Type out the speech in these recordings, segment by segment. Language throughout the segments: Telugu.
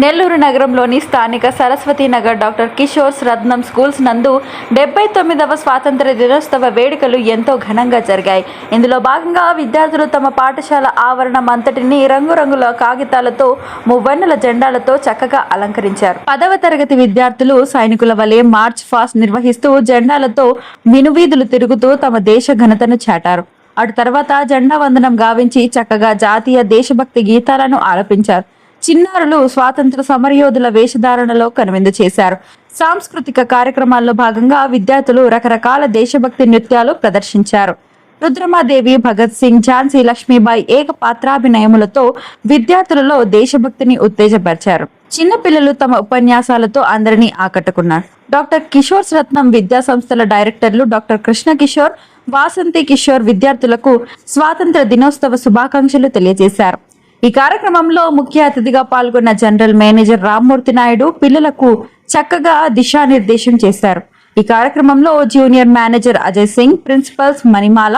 నెల్లూరు నగరంలోని స్థానిక సరస్వతి నగర్ డాక్టర్ కిషోర్స్ రత్నం స్కూల్స్ నందు 79వ స్వాతంత్ర దినోత్సవ వేడుకలు ఎంతో ఘనంగా జరిగాయి. ఇందులో భాగంగా విద్యార్థులు తమ పాఠశాల ఆవరణం అంతటిని రంగురంగుల కాగితాలతో, మువ్వన్నెల జెండాలతో చక్కగా అలంకరించారు. 10వ తరగతి విద్యార్థులు సైనికుల వలె మార్చ్ ఫాస్ట్ నిర్వహిస్తూ జెండాలతో మినువీధులు తిరుగుతూ తమ దేశ ఘనతను చాటారు. అటు తర్వాత జెండా వందనం గావించి చక్కగా జాతీయ దేశభక్తి గీతాలను ఆలపించారు. చిన్నారులు స్వాతంత్ర సమరయోధుల వేషధారణలో కనువిందు చేశారు. సాంస్కృతిక కార్యక్రమాల్లో భాగంగా విద్యార్థులు రకరకాల దేశభక్తి నృత్యాలు ప్రదర్శించారు. రుద్రమాదేవి, భగత్ సింగ్, ఝాన్సీ లక్ష్మీబాయి ఏకపాత్రాభినయములతో విద్యార్థులలో దేశభక్తిని ఉత్తేజపరిచారు. చిన్నపిల్లలు తమ ఉపన్యాసాలతో అందరినీ ఆకట్టుకున్నారు. డాక్టర్ కిషోర్స్ రత్నం విద్యా సంస్థల డైరెక్టర్లు డాక్టర్ కృష్ణ కిషోర్, వాసంతి కిషోర్ విద్యార్థులకు స్వాతంత్ర దినోత్సవ శుభాకాంక్షలు తెలియజేశారు. ఈ కార్యక్రమంలో ముఖ్య అతిథిగా పాల్గొన్న జనరల్ మేనేజర్ రామ్మూర్తి నాయుడు పిల్లలకు చక్కగా దిశానిర్దేశం చేశారు. ఈ కార్యక్రమంలో junior manager Ajay Singh, principals Manimala,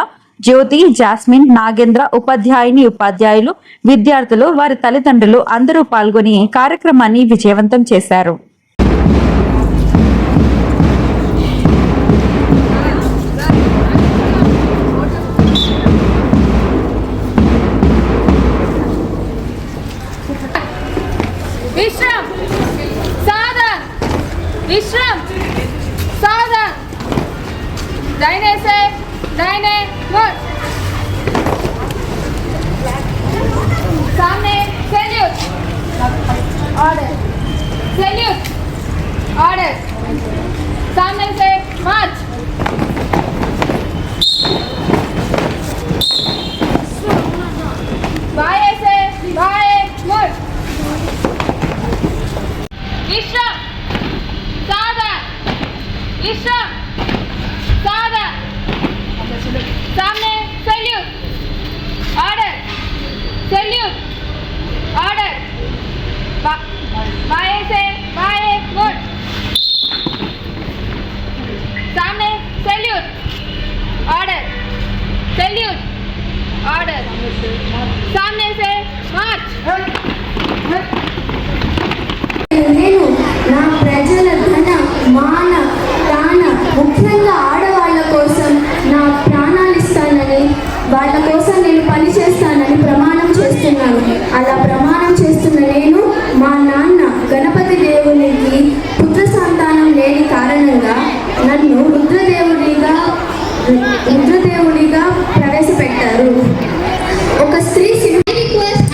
Jyothi, Jasmine, Nagendra, ఉపాధ్యాయులు, విద్యార్థులు, వారి తల్లిదండ్రులు అందరూ పాల్గొని కార్యక్రమాన్ని విజయవంతం చేశారు. विश्राम साधन विश्राम साधन दाहिने से दाहिने मुड़ सामने सैल्यूट ऑर्डर सैल्यूट ऑर्डर सामने से मार्च बाएं से बाएं मुड़ विश्राम साधन विश्राम साधन सामने सैल्यूट ऑर्डर सैल्यूट ऑर्डर बाएं से बाएं मुड़ सामने सैल्यूट ऑर्डर सैल्यूट ऑर्डर सामने से मार्च నేను నా ప్రజల ధన మాన ప్రాణ ముఖ్యంగా ఆడవాళ్ళ కోసం నా ప్రాణాలు ఇస్తానని, వాళ్ళ కోసం నేను పనిచేస్తానని ప్రమాణం చేస్తున్నాను. అలా ప్రమాణం చేస్తున్న నేను మా నాన్న గణపతి దేవునికి పుత్ర సంతానం లేని కారణంగా నన్ను రుద్రదేవుడిగా ప్రవేశపెట్టారు. ఒక స్త్రీ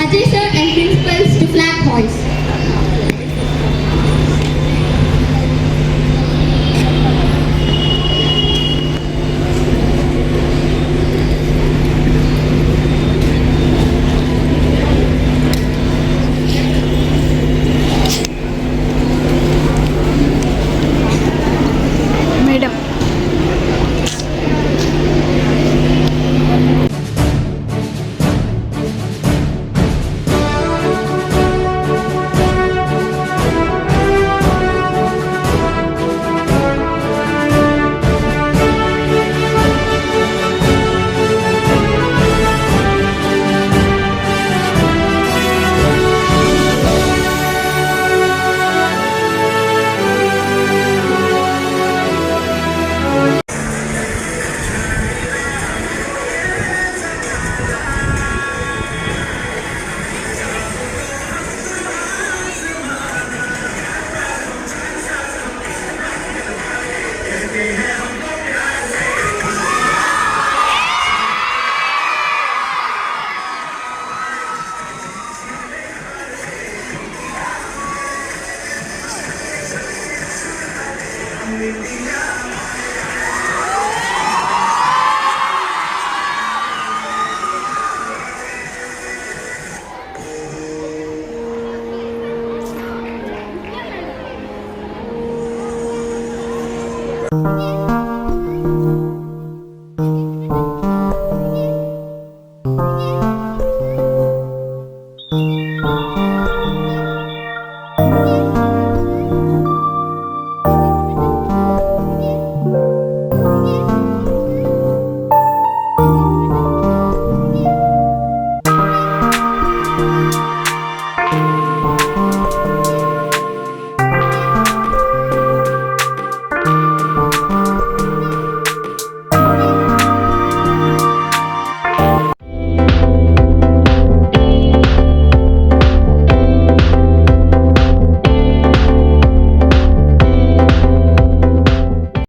Ajay sir and principals to flag hoist. Thank you.